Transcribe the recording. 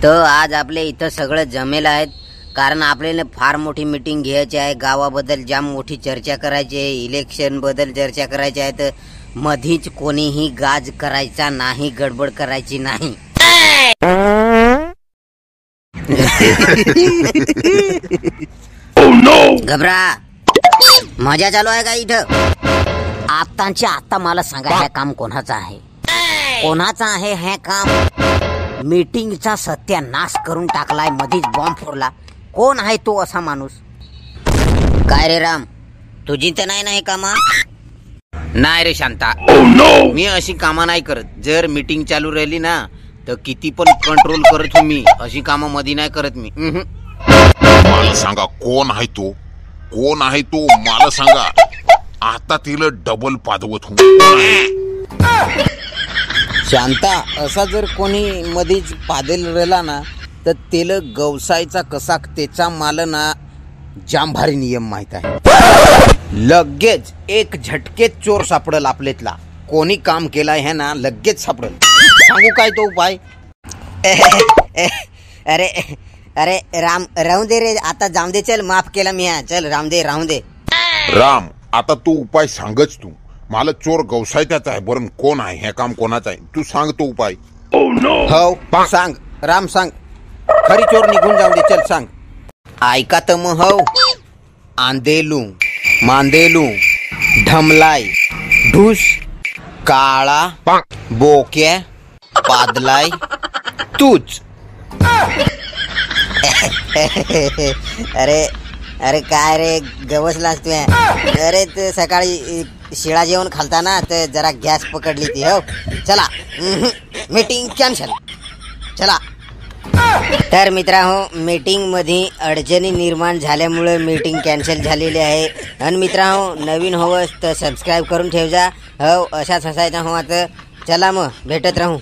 तर आज आपले इथं सगळं जमेल आहेत, कारण आपल्याला फार मोठी मीटिंग घ्यायची आहे. गावाबद्दल जाम मोठी चर्चा करायची आहे, इलेक्शन बद्दल चर्चा करायची आहे. तर मधीच कोणीही गाज करायचा नाही, गडबड करायची नाही. घबरा, मजा चालू आहे का इथं? आताच्या आता मला सांगा, हे काम कोणाचं आहे? कोणाचं आहे हे काम? मीटिंगचा सत्यानाश करून टाकलाय, मधीच बॉम्ब फोडला. कोण आहे तो असा माणूस? काय रे राम, तुझी तर नाही ना हे कामा? नाही रे शांता, मी अशी कामं नाही करत. जर मीटिंग चालू राहिली ना तर किती पण कंट्रोल करत मी, अशी कामं मध्ये नाही करत मी. मला सांगा कोण आहे तो? कोण आहे तो मला सांगा. आता तिला डबल पादवत हो. शांता, असा जर कोणी मधीच पादेल राहिला ना तर तेल गवसायचा कसा, त्याचा मला ना जाम भारी नियम माहित आहे. लगेच एक झटकेत चोर सापडल आपल्यातला. कोणी काम केलाय हे ना लगेच सापडल. सांगू काय तो उपाय? अरे अरे राम, राहू दे रे, आता जाऊ दे. चल, माफ केला मी. चल राहू दे, राहू दे. राम, आता तू उपाय सांगच. तू मला चोर गवसायचाच आहे, बरं कोण आहे हे काम कोणाचं आहे? तू सांग तो उपाय. हो सांग राम, सांग. खरी चोर निघून जाऊ दे. चल सांग. ऐका तर मग. हो, आंधेलू, मांदेलू, ढमलाय, ढूस, काळा, बोक्या, पादलाय, तूच. अरे अरे काय रे, गवस लागतोय. अरे ते सकाळी शिळा जेवण खालताना तर जरा गॅस पकडली ती. हो चला, मीटिंग कॅन्सल. चला. तर मित्रांनो, मीटिंग मध्ये अडचणी निर्माण झाल्यामुळे मीटिंग कॅन्सल झालेली आहे. आणि मित्रांनो, नवीन हवं तर सबस्क्राईब करून ठेव जा. हो, अशाच हसायचा हवा तर चला मग भेटत राहू.